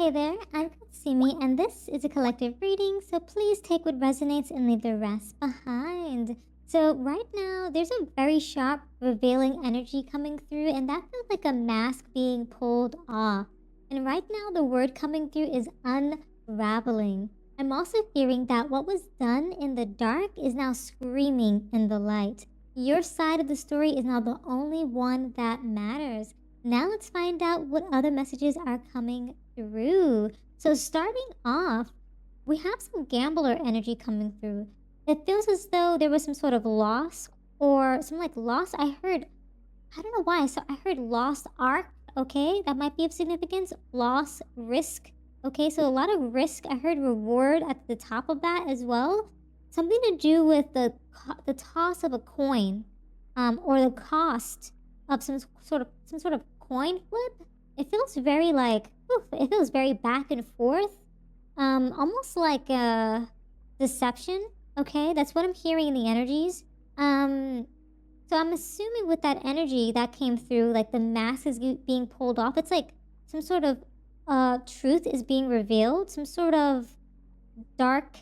Hey there, I'm Katsumi, and this is a collective reading, so please take what resonates and leave the rest behind. So, right now, there's a very sharp, revealing energy coming through, and that feels like a mask being pulled off. And right now, the word coming through is unraveling. I'm also hearing that what was done in the dark is now screaming in the light. Your side of the story is now the only one that matters. Now let's find out what other messages are coming through. So starting off, we have some gambler energy coming through. It feels as though there was some sort of loss or some like loss. I don't know why. So I heard lost arc. Okay, that might be of significance. Loss, risk. Okay, so a lot of risk. I heard reward at the top of that as well. Something to do with the toss of a coin, or the cost of some sort of coin flip. It feels very like it feels very back and forth. Almost like a deception. Okay, that's what I'm hearing in the energies. So I'm assuming with that energy that came through, like the mask is being pulled off. It's like some sort of truth is being revealed, some sort of dark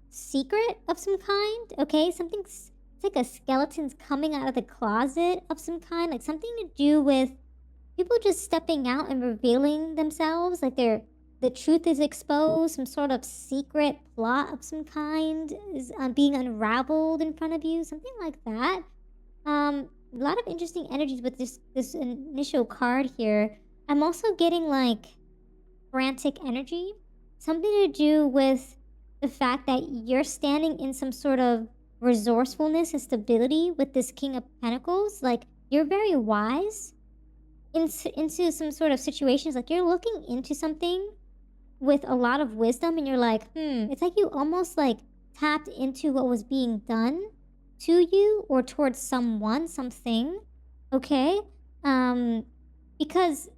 secret of some kind. Okay, it's like a skeleton's coming out of the closet of some kind, like something to do with people just stepping out and revealing themselves, like the truth is exposed, some sort of secret plot of some kind is being unraveled in front of you, something like that. A lot of interesting energies with this initial card here. I'm also getting like frantic energy, something to do with the fact that you're standing in some sort of resourcefulness and stability with this King of Pentacles. Like you're very wise into some sort of situations. Like you're looking into something with a lot of wisdom, and you're like, it's like you almost like tapped into what was being done to you or towards someone, something. Okay, because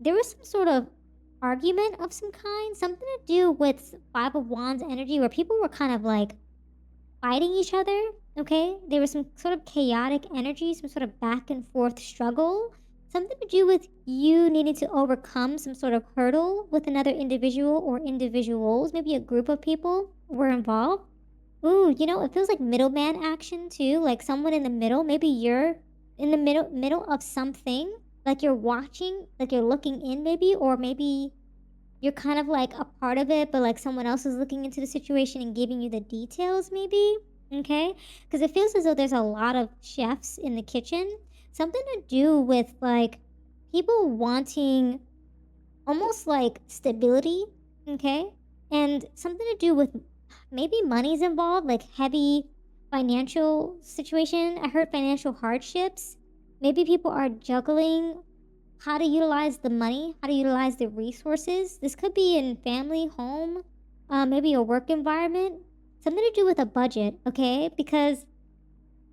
there was some sort of argument of some kind, something to do with Five of Wands energy, where people were kind of like fighting each other. Okay, there was some sort of chaotic energy, some sort of back and forth struggle, something to do with you needing to overcome some sort of hurdle with another individual or individuals. Maybe a group of people were involved. Ooh, it feels like middleman action too, like someone in the middle. Maybe you're in the middle of something, like you're watching, like you're looking in maybe, or maybe you're kind of like a part of it, but like someone else is looking into the situation and giving you the details maybe. Okay? Because it feels as though there's a lot of chefs in the kitchen. Something to do with like people wanting almost like stability. Okay? And something to do with maybe money's involved, like heavy financial situation. I heard financial hardships. Maybe people are juggling how to utilize the money, how to utilize the resources. This could be in family, home, maybe a work environment, something to do with a budget, okay? Because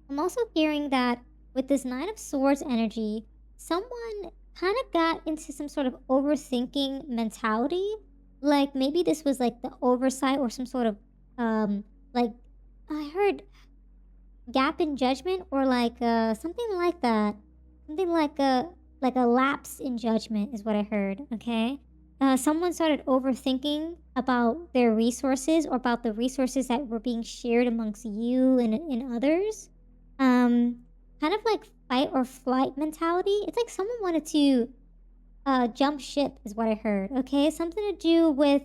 I'm also hearing that with this Nine of Swords energy, someone kind of got into some sort of overthinking mentality. Like maybe this was like the oversight or some sort of, like I heard gap in judgment, or like something like that, something like a lapse in judgment is what I heard. Okay, someone started overthinking about their resources or about the resources that were being shared amongst you and others. Kind of like fight or flight mentality. It's like someone wanted to jump ship is what I heard. Okay, something to do with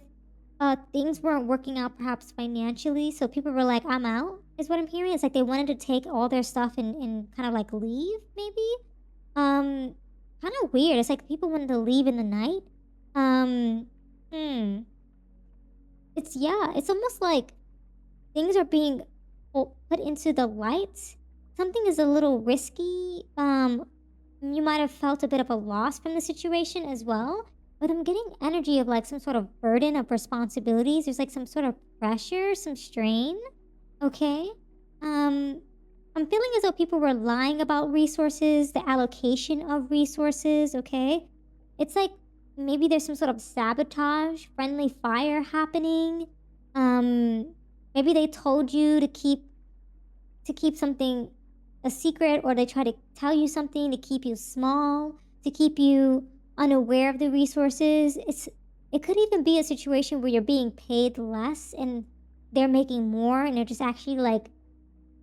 things weren't working out perhaps financially, so people were like, I'm out, is what I'm hearing. It's like they wanted to take all their stuff and kind of like leave, maybe. Kind of weird. It's like people wanted to leave in the night. Um, hmm. It's almost like things are being put into the light. Something is a little risky. You might have felt a bit of a loss from the situation as well. But I'm getting energy of like some sort of burden of responsibilities. There's like some sort of pressure, some strain. Okay. I'm feeling as though people were lying about resources, the allocation of resources. Okay. It's like maybe there's some sort of sabotage, friendly fire happening. Maybe they told you to keep something a secret, or they try to tell you something to keep you small, to keep you unaware of the resources. It could even be a situation where you're being paid less and they're making more, and they're just actually like,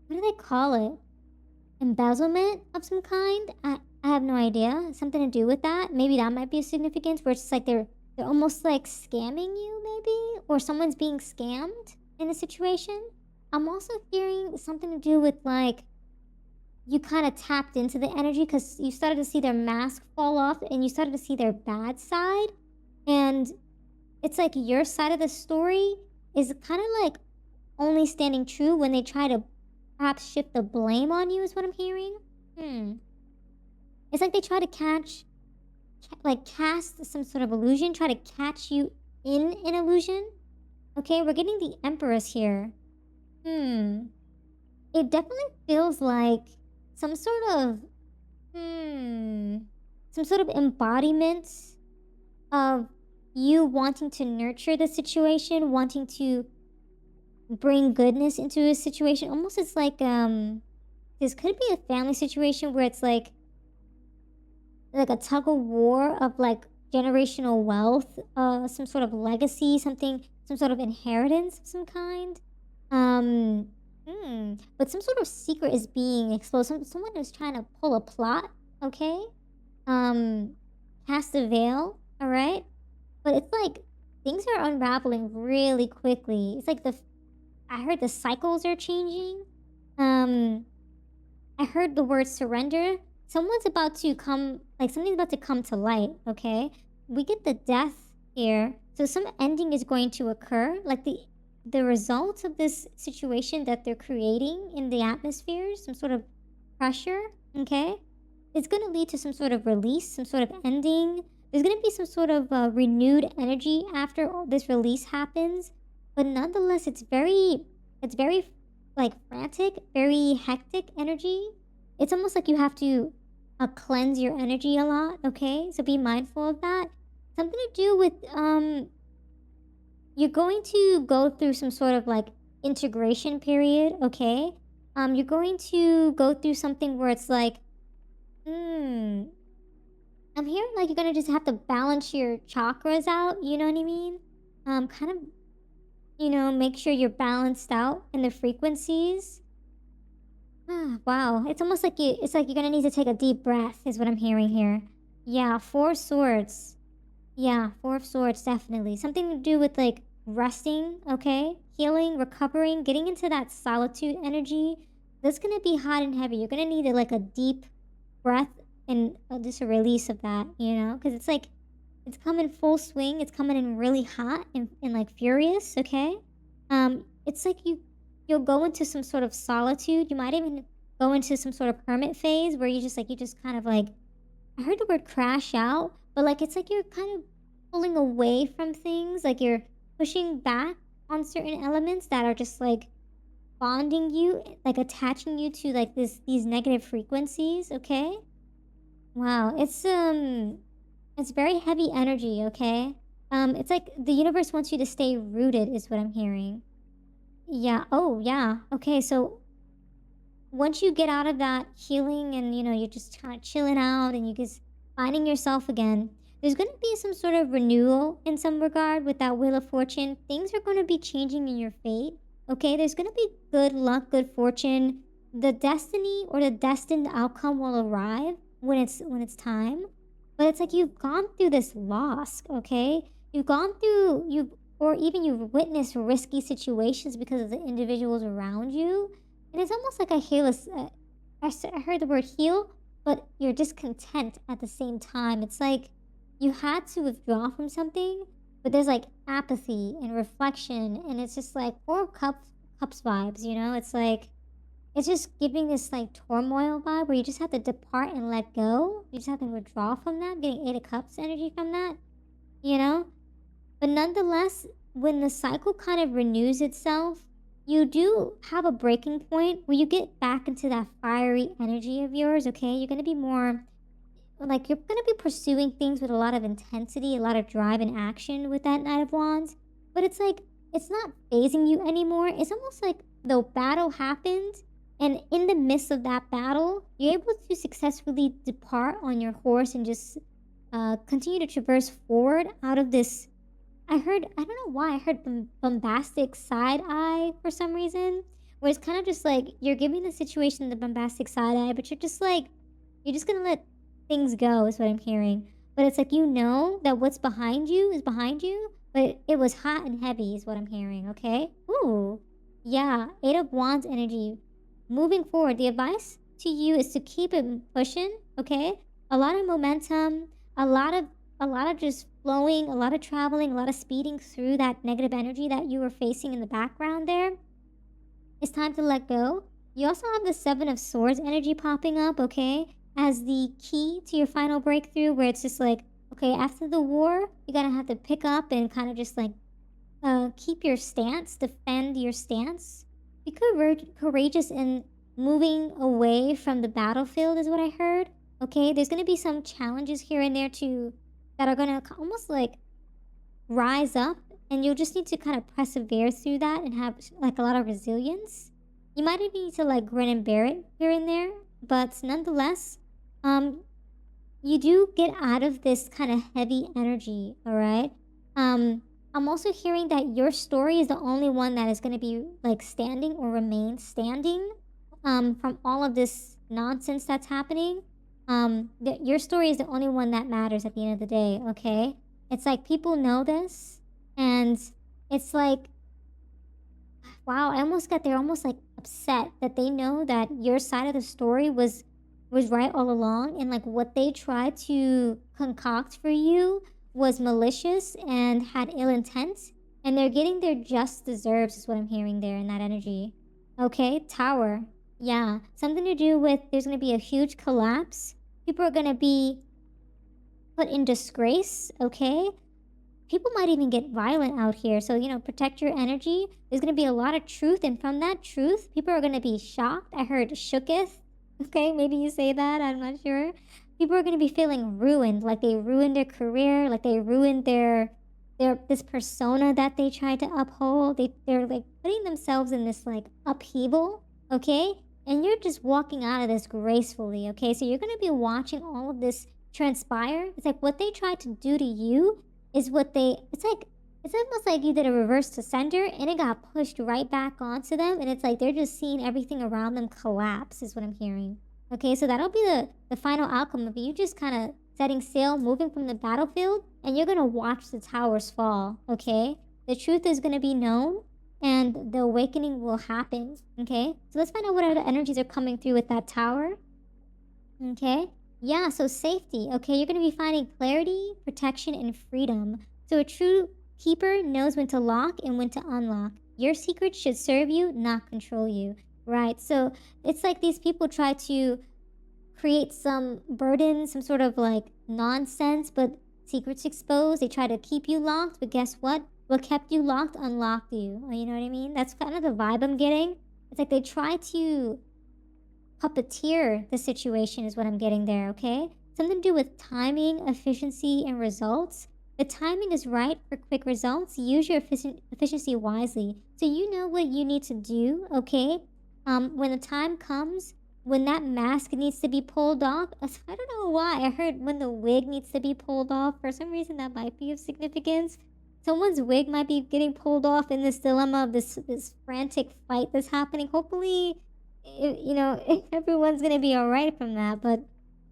what do they call it? Embezzlement of some kind? I have no idea. Something to do with that. Maybe that might be a significance where it's just like they're almost like scamming you, maybe? Or someone's being scammed in a situation. I'm also hearing something to do with like you kind of tapped into the energy because you started to see their mask fall off and you started to see their bad side. And it's like your side of the story is kind of like only standing true when they try to perhaps shift the blame on you, is what I'm hearing. It's like they try to cast some sort of illusion, try to catch you in an illusion. Okay, we're getting the Empress here. It definitely feels like some sort of embodiment of you wanting to nurture the situation, wanting to bring goodness into a situation. Almost it's like this could be a family situation where it's like a tug of war of like generational wealth, some sort of legacy, some sort of inheritance of some kind. But some sort of secret is being exposed. Someone is trying to pull a plot, okay? Cast a veil, all right? But it's like things are unraveling really quickly. It's like I heard the cycles are changing. I heard the word surrender. Something's about to come to light, okay? We get the death here. So some ending is going to occur. Like the results of this situation that they're creating in the atmosphere, some sort of pressure, okay? It's going to lead to some sort of release, some sort of ending. There's going to be some sort of renewed energy after all this release happens. But nonetheless, it's very like frantic, very hectic energy. It's almost like you have to cleanse your energy a lot, okay? So be mindful of that. Something to do with you're going to go through some sort of like integration period, okay? You're going to go through something where it's like, I'm hearing like you're gonna just have to balance your chakras out, you know what I mean? Kind of, make sure you're balanced out in the frequencies. Wow, it's almost like it's like you're gonna need to take a deep breath, is what I'm hearing here. Yeah, Four of Swords. Yeah, Four of Swords, definitely. Something to do with like resting, okay? Healing, recovering, getting into that solitude energy. That's gonna be hot and heavy. You're gonna need like a deep breath and just a release of that, because it's like it's coming full swing. It's coming in really hot and like furious, okay? It's like you'll go into some sort of solitude. You might even go into some sort of hermit phase where you just kind of like, I heard the word crash out, but like it's like you're kind of pulling away from things, like you're pushing back on certain elements that are just like bonding you, like attaching you to like these negative frequencies, okay? Wow, it's very heavy energy, okay? It's like the universe wants you to stay rooted, is what I'm hearing. Yeah. Oh, yeah. Okay, so once you get out of that healing and you're just kind of chilling out and you just finding yourself again, there's going to be some sort of renewal in some regard with that Wheel of Fortune. Things are going to be changing in your fate. Okay, there's going to be good luck, good fortune. The destiny or the destined outcome will arrive when it's time. But it's like you've gone through this loss, okay? You've witnessed risky situations because of the individuals around you. And it's almost like I heard the word heal, but you're discontent at the same time. It's like you had to withdraw from something, but there's like apathy and reflection, and it's just like Four of Cups vibes, It's like it's just giving this like turmoil vibe where you just have to depart and let go. You just have to withdraw from that, getting Eight of Cups energy from that, But nonetheless, when the cycle kind of renews itself, you do have a breaking point where you get back into that fiery energy of yours, okay? You're going to be more like you're going to be pursuing things with a lot of intensity, a lot of drive and action with that Knight of Wands. But it's like it's not phasing you anymore. It's almost like the battle happened, and in the midst of that battle, you're able to successfully depart on your horse and just continue to traverse forward out of this I don't know why, I heard bombastic side eye for some reason, where it's kind of just like you're giving the situation the bombastic side eye, but you're just like, you're just gonna let things go, is what I'm hearing. But it's like you know that what's behind you is behind you, but it was hot and heavy, is what I'm hearing, okay? Ooh, yeah, Eight of Wands energy. Moving forward, the advice to you is to keep it pushing, okay? A lot of momentum, a lot of just flowing, a lot of traveling, a lot of speeding through that negative energy that you were facing in the background there. It's time to let go. You also have the Seven of Swords energy popping up, okay, as the key to your final breakthrough, where it's just like, okay, after the war, you're gonna have to pick up and kind of just like keep your stance, defend your stance. Be courageous in moving away from the battlefield, is what I heard. Okay, there's gonna be some challenges here and there too that are gonna almost like rise up, and you'll just need to kind of persevere through that and have like a lot of resilience. You might even need to like grin and bear it here and there, but nonetheless, um, you do get out of this kind of heavy energy. All right. I'm also hearing that your story is the only one that is going to be like standing or remain standing. From all of this nonsense that's happening. Your story is the only one that matters at the end of the day. Okay. It's like people know this, and it's like, wow, they're almost like upset that they know that your side of the story was right all along, and like what they tried to concoct for you was malicious and had ill intent, and they're getting their just deserves, is what I'm hearing there in that energy. Okay, Tower. Yeah, something to do with there's going to be a huge collapse. People are going to be put in disgrace, okay? People might even get violent out here. So, protect your energy. There's going to be a lot of truth. And from that truth, people are going to be shocked. I heard shooketh. Okay, maybe you say that. I'm not sure. People are going to be feeling ruined. Like they ruined their career. Like they ruined their this persona that they tried to uphold. They're like putting themselves in this like upheaval. Okay? And you're just walking out of this gracefully. Okay? So you're going to be watching all of this transpire. It's like what they tried to do to you is it's almost like you did a reverse to sender and it got pushed right back onto them, and it's like they're just seeing everything around them collapse, is what I'm hearing. Okay, so that'll be the final outcome of you just kind of setting sail, moving from the battlefield, and you're going to watch the towers fall. Okay, the truth is going to be known and the awakening will happen. Okay, so let's find out what other energies are coming through with that tower. Okay, yeah, so safety. Okay, you're going to be finding clarity, protection, and freedom. So a true keeper knows when to lock and when to unlock. Your secrets should serve you, not control you. Right, so it's like these people try to create some burden, some sort of like nonsense, but secrets exposed. They try to keep you locked, but guess what? What kept you locked unlocked you. You know what I mean? That's kind of the vibe I'm getting. It's like they try to puppeteer the situation, is what I'm getting there, okay? Something to do with timing, efficiency, and results. The timing is right for quick results. Use your efficiency wisely. So you know what you need to do, okay? When the time comes, when that mask needs to be pulled off, I don't know why. I heard when the wig needs to be pulled off. For some reason, that might be of significance. Someone's wig might be getting pulled off in this dilemma of this frantic fight that's happening. Hopefully, everyone's going to be all right from that. But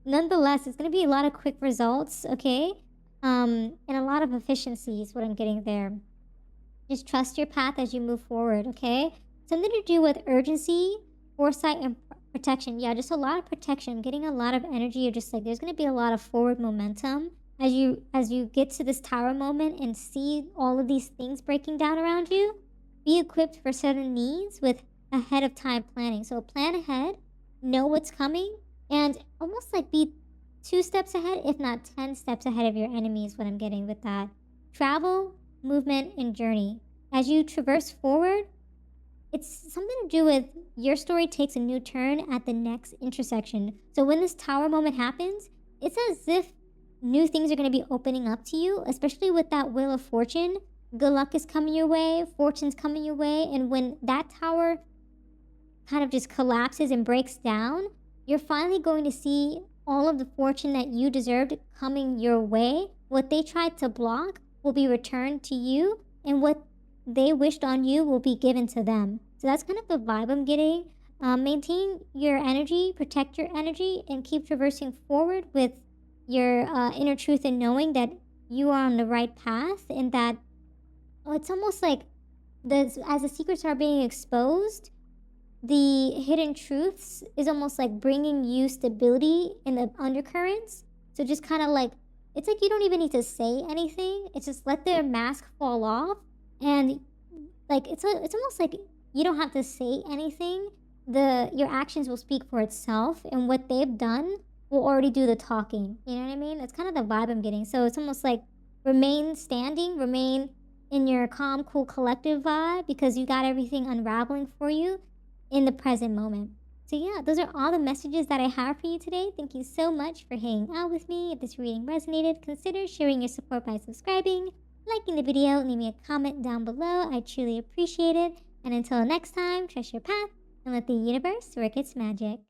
nonetheless, it's going to be a lot of quick results, okay? And a lot of efficiency is what I'm getting there. Just trust your path as you move forward, okay? Something to do with urgency, foresight, and protection. Yeah, just a lot of protection. I'm getting a lot of energy of just like there's going to be a lot of forward momentum as you get to this tower moment and see all of these things breaking down around you. Be equipped for certain needs with ahead of time planning. So plan ahead, know what's coming, and almost like be 2 steps ahead, if not 10 steps ahead of your enemy, is what I'm getting with that. Travel, movement, and journey. As you traverse forward, it's something to do with your story takes a new turn at the next intersection. So when this tower moment happens, it's as if new things are going to be opening up to you, especially with that Wheel of Fortune. Good luck is coming your way, fortune's coming your way, and when that tower kind of just collapses and breaks down, you're finally going to see all of the fortune that you deserved coming your way. What they tried to block will be returned to you, and what they wished on you will be given to them. So that's kind of the vibe I'm getting. Maintain your energy, protect your energy, and keep traversing forward with your inner truth and knowing that you are on the right path, and that it's almost like as the secrets are being exposed, the hidden truths is almost like bringing you stability in the undercurrents. So just kind of like, it's like you don't even need to say anything. It's just let their mask fall off, and like it's almost like you don't have to say anything. Your actions will speak for itself, and what they've done will already do the talking. You know what I mean? That's kind of the vibe I'm getting. So it's almost like remain standing, remain in your calm, cool, collective vibe, because you got everything unraveling for you in the present moment. So yeah, those are all the messages that I have for you today. Thank you so much for hanging out with me. If this reading resonated, consider sharing your support by subscribing, liking the video, and leave me a comment down below. I truly appreciate it. And until next time, trust your path and let the universe work its magic.